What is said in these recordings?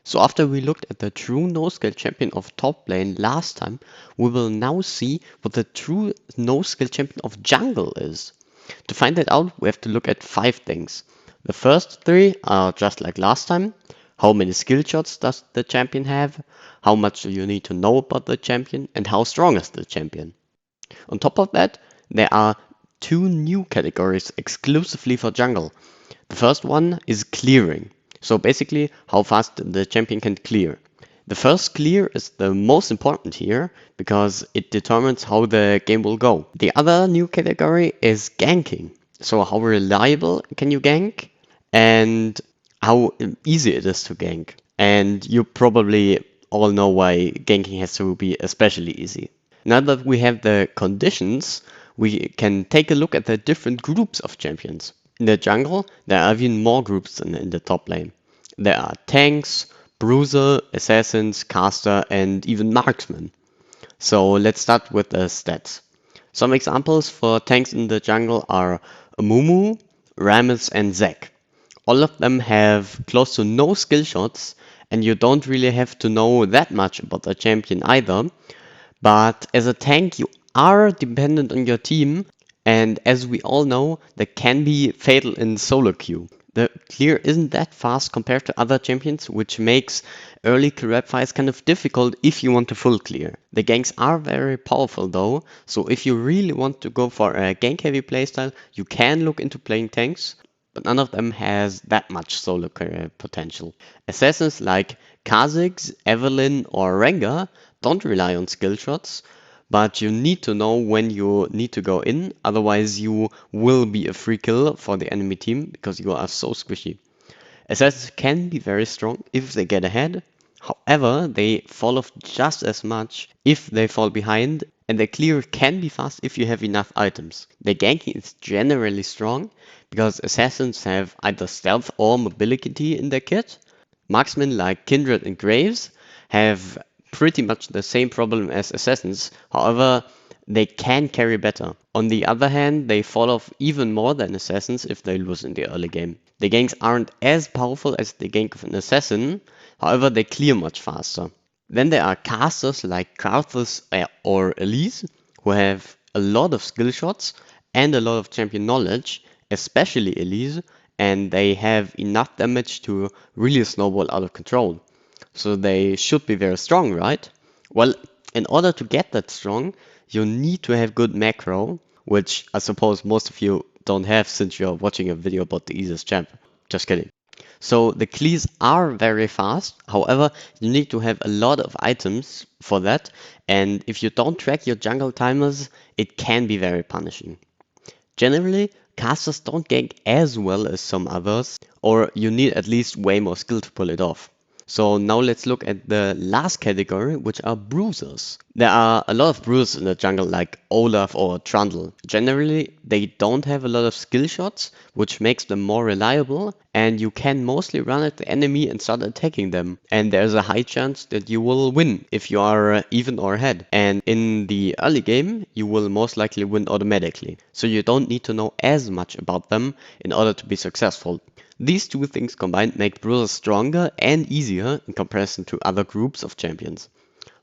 So after we looked at the true no-skill champion of top lane last time, we will now see what the true no-skill champion of jungle is. To find that out, we have to look at 5 things. The first 3 are just like last time. How many skill shots does the champion have? How much do you need to know about the champion? And how strong is the champion? On top of that, there are 2 new categories exclusively for jungle. The first one is clearing. So basically, how fast the champion can clear. The first clear is the most important here because it determines how the game will go. The other new category is ganking. So how reliable can you gank and how easy it is to gank. And you probably all know why ganking has to be especially easy. Now that we have the conditions, we can take a look at the different groups of champions. In the jungle, there are even more groups than in the top lane. There are tanks, bruiser, assassins, caster, and even marksmen. So let's start with the stats. Some examples for tanks in the jungle are Amumu, Rammus, and Zac. All of them have close to no skill shots, and you don't really have to know that much about the champion either. But as a tank, you are dependent on your team, and as we all know, that can be fatal in solo queue. The clear isn't that fast compared to other champions, which makes early corrupt fights kind of difficult if you want to full clear. The ganks are very powerful though, so if you really want to go for a gank heavy playstyle, you can look into playing tanks, but none of them has that much solo career potential. Assassins like Kha'Zix, Evelynn, or Rengar don't rely on skill shots, but you need to know when you need to go in, otherwise you will be a free kill for the enemy team because you are so squishy. Assassins can be very strong if they get ahead, however they fall off just as much if they fall behind, and the clear can be fast if you have enough items. The ganking is generally strong because assassins have either stealth or mobility in their kit. Marksmen like Kindred and Graves have pretty much the same problem as assassins, however, they can carry better. On the other hand, they fall off even more than assassins if they lose in the early game. The ganks aren't as powerful as the gank of an assassin, however, they clear much faster. Then there are casters like Karthus or Elise, who have a lot of skill shots and a lot of champion knowledge, especially Elise, and they have enough damage to really snowball out of control. So they should be very strong, right? Well, in order to get that strong, you need to have good macro, which I suppose most of you don't have since you're watching a video about the easiest champ. Just kidding. So the clears are very fast, however, you need to have a lot of items for that, and if you don't track your jungle timers, it can be very punishing. Generally, casters don't gank as well as some others, or you need at least way more skill to pull it off. So now let's look at the last category, which are bruisers. There are a lot of bruisers in the jungle like Olaf or Trundle. Generally, they don't have a lot of skill shots, which makes them more reliable, and you can mostly run at the enemy and start attacking them. And there's a high chance that you will win if you are even or ahead. And in the early game, you will most likely win automatically. So you don't need to know as much about them in order to be successful. These 2 things combined make bruisers stronger and easier in comparison to other groups of champions.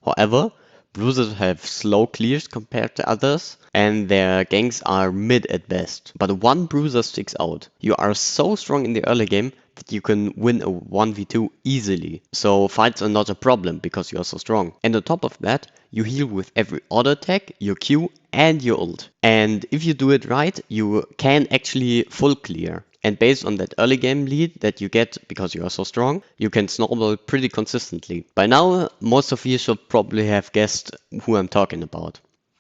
However, bruisers have slow clears compared to others, and their ganks are mid at best. But one bruiser sticks out. You are so strong in the early game that you can win a 1v2 easily. So fights are not a problem because you are so strong. And on top of that, you heal with every auto attack, your Q, and your ult. And if you do it right, you can actually full clear. And based on that early game lead that you get because you are so strong, you can snowball pretty consistently. By now, most of you should probably have guessed who I'm talking about.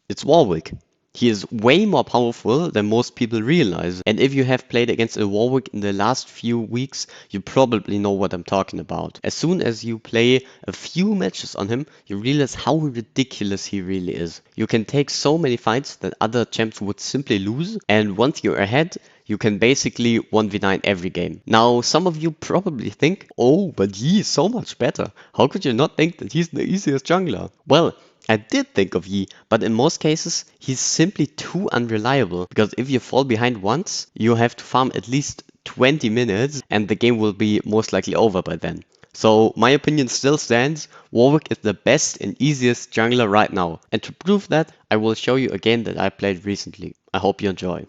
It's Warwick. He is way more powerful than most people realize, and if you have played against a Warwick in the last few weeks, you probably know what I'm talking about. As soon as you play a few matches on him, you realize how ridiculous he really is. You can take so many fights that other champs would simply lose, and once you're ahead, you can basically 1v9 every game. Now, some of you probably think, oh, but Yi is so much better. How could you not think that he's the easiest jungler? Well, I did think of Yi, but in most cases, he's simply too unreliable, because if you fall behind once, you have to farm at least 20 minutes and the game will be most likely over by then. So my opinion still stands. Warwick is the best and easiest jungler right now. And to prove that, I will show you a game that I played recently. I hope you enjoy.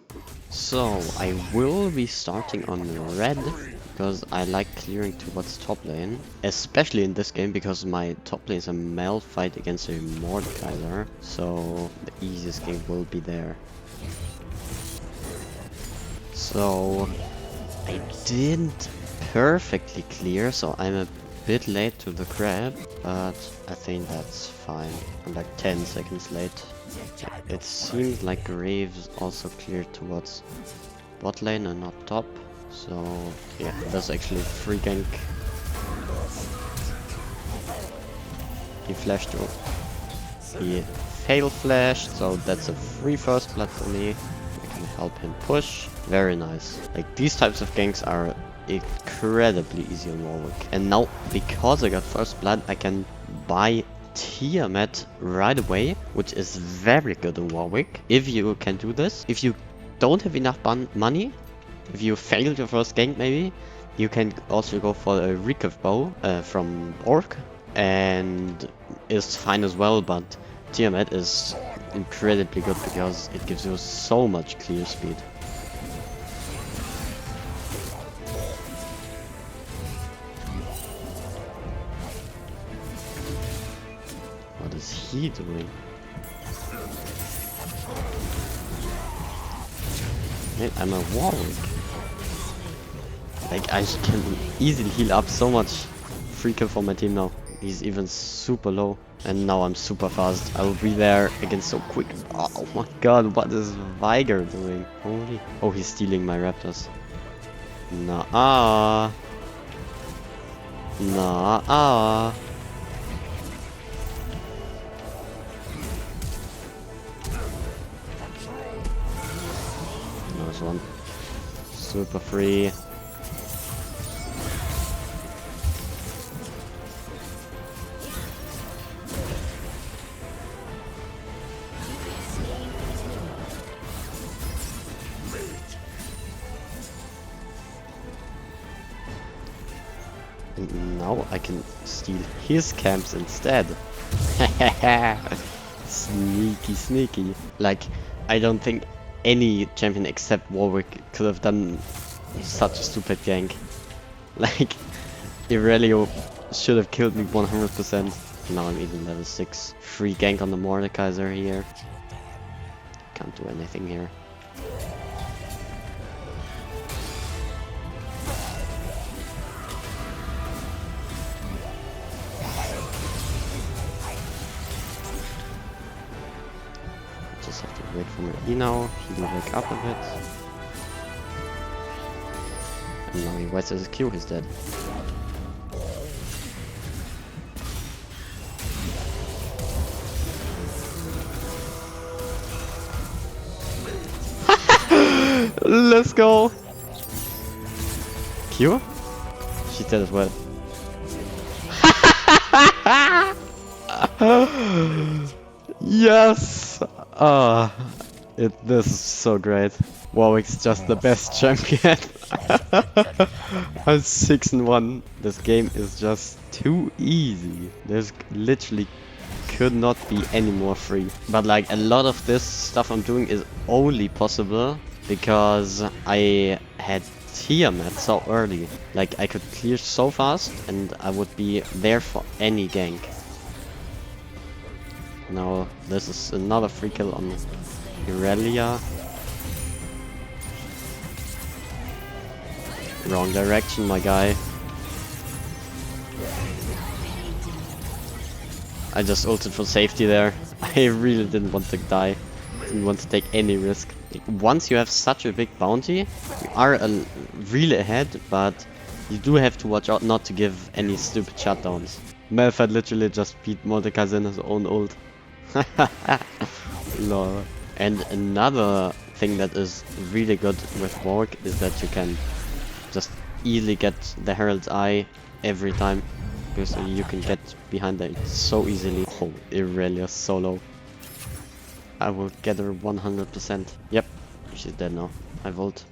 So I will be starting on red because I like clearing towards top lane, especially in this game because my top lane is a Malphite against a Mordekaiser, so the easiest game will be there. So I didn't perfectly clear, so I'm a bit late to the grab, but I think that's fine. I'm like 10 seconds late. It seems like Graves also cleared towards bot lane and not top. So yeah, that's actually free gank. He flashed through. He fail flashed, so that's a free first blood for me. I can help him push. Very nice. Like these types of ganks are incredibly easy on Warwick. And now, because I got first blood, I can buy Tiamat right away, which is very good on Warwick. If you can do this, if you don't have enough money, if you failed your first gank maybe, you can also go for a recurve bow from Orc, and is fine as well, but Tiamat is incredibly good because it gives you so much clear speed. What is he doing? Hey, I'm a Warwick. Like, I can easily heal up so much free kill for my team now. He's even super low. And now I'm super fast. I will be there again so quick. Oh my god, what is Viger doing? Holy. Oh, he's stealing my raptors. Nah. Nah. Nice one. Super free. And now I can steal his camps instead. Sneaky. Like, I don't think any champion except Warwick could have done such a stupid gank. Like, Irelia should have killed me 100%. Now I'm even level 6. Free gank on the Mordekaiser here. Can't do anything here. Just have to wait for my E now. He'll wake up a bit. And now he wastes his Q, he's dead. Let's go! Q? She's dead as well. Yes! This is so great. Warwick's just the best champion. I'm 6-1. This game is just too easy. There's literally could not be any more free. But like a lot of this stuff I'm doing is only possible because I had Tiamat so early. Like I could clear so fast and I would be there for any gank. Now this is another free kill on Irelia. Wrong direction, my guy. I just ulted for safety there. I really didn't want to die. Didn't want to take any risk. Once you have such a big bounty, you are really ahead, but you do have to watch out not to give any stupid shutdowns. Malphite literally just beat Mordekaiser in his own ult. Lol. And another thing that is really good with Warwick is that you can just easily get the Herald's Eye every time, because you can get behind them so easily. Oh, Irelia so low. I will get her 100%. Yep, she's dead now. I volt.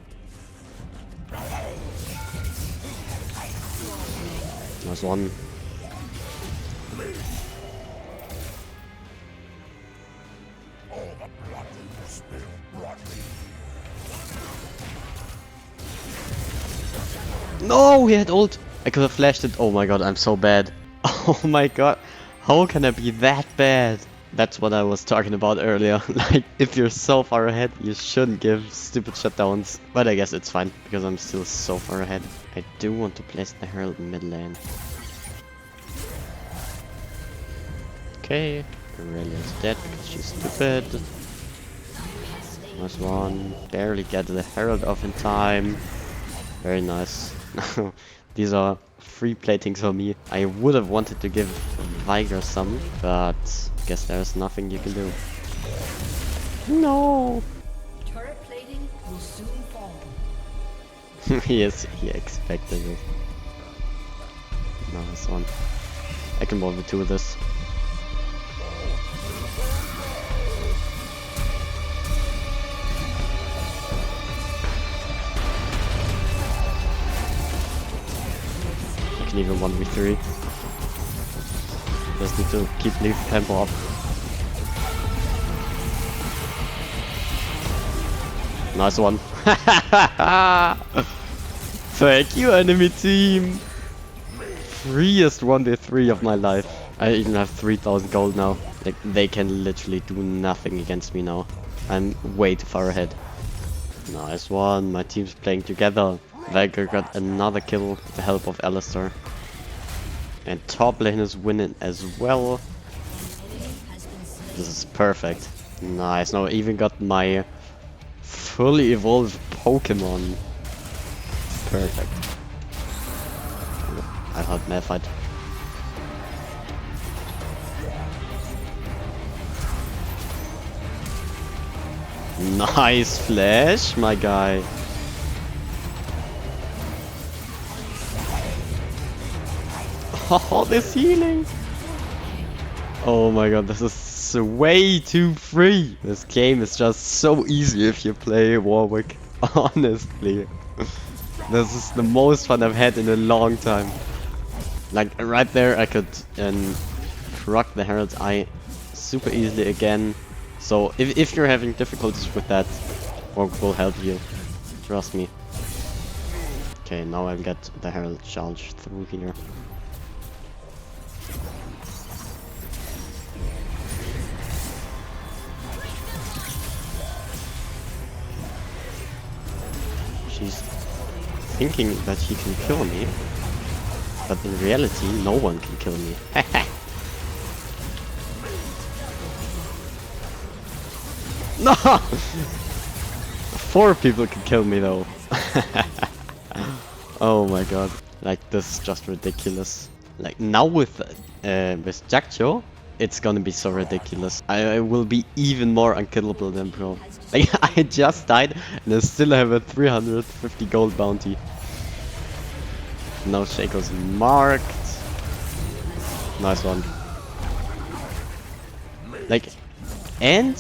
Nice one. No, he had ult. I could have flashed it. Oh my god, I'm so bad. Oh my god, how can I be that bad? That's what I was talking about earlier. Like, if you're so far ahead, you shouldn't give stupid shutdowns. But I guess it's fine, because I'm still so far ahead. I do want to place the Herald in mid lane. Okay, Aurelia's dead because she's stupid. Nice one. Barely get the Herald off in time. Very nice. These are free platings for me. I would have wanted to give Viger some, but guess there's nothing you can do. No! Turret plating will soon fall. Yes, he expected it. Nice one. I can move two with this. Can even 1v3. Just need to keep leaf tempo up. Nice one. Thank you, enemy team. Freest 1v3 of my life. I even have 3000 gold now. Like, they can literally do nothing against me now. I'm way too far ahead. Nice one. My team's playing together. Valkyr got another kill with the help of Alistar. And top lane is winning as well. This is perfect. Nice. Now I even got my fully evolved Pokemon. Perfect. I've had Malphite. Nice flash, my guy. Oh, this healing! Oh my god, this is way too free! This game is just so easy if you play Warwick. Honestly. This is the most fun I've had in a long time. Like, right there I could proc the Herald's Eye super easily again. So, if you're having difficulties with that, Warwick will help you. Trust me. Okay, now I'll get the Herald charge through here. She's thinking that she can kill me, but in reality, no one can kill me. No! 4 people can kill me though. Oh my god. Like, this is just ridiculous. Like, now with Jak'Jo, it's gonna be so ridiculous. I will be even more unkillable than Pro. Like, I just died and I still have a 350 gold bounty. Now Shaco's marked. Nice one. Like, and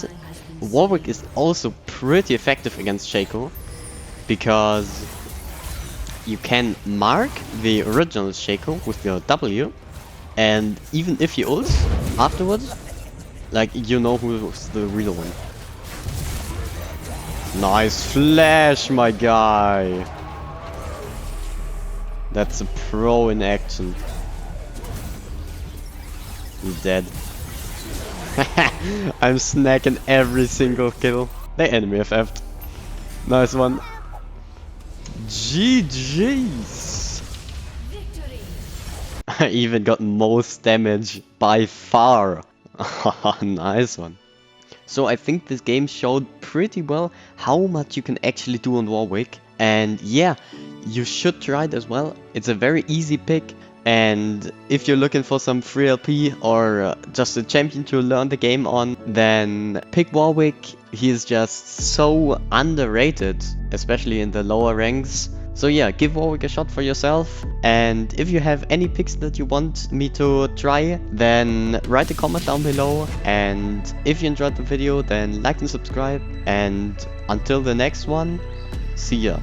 Warwick is also pretty effective against Shaco, because you can mark the original Shaco with your W, and even if you ult afterwards, like, you know who's the real one. Nice flash, my guy! That's a pro in action. He's dead. I'm snacking every single kill. The enemy FF'd. Nice one. GG's. I even got most damage by far. Nice one. So I think this game showed pretty well how much you can actually do on Warwick. And yeah, you should try it as well. It's a very easy pick. And if you're looking for some free LP or just a champion to learn the game on, then pick Warwick. He is just so underrated, especially in the lower ranks. So yeah, give Warwick a shot for yourself. And if you have any picks that you want me to try, then write a comment down below. And if you enjoyed the video, then like and subscribe. And until the next one, see ya.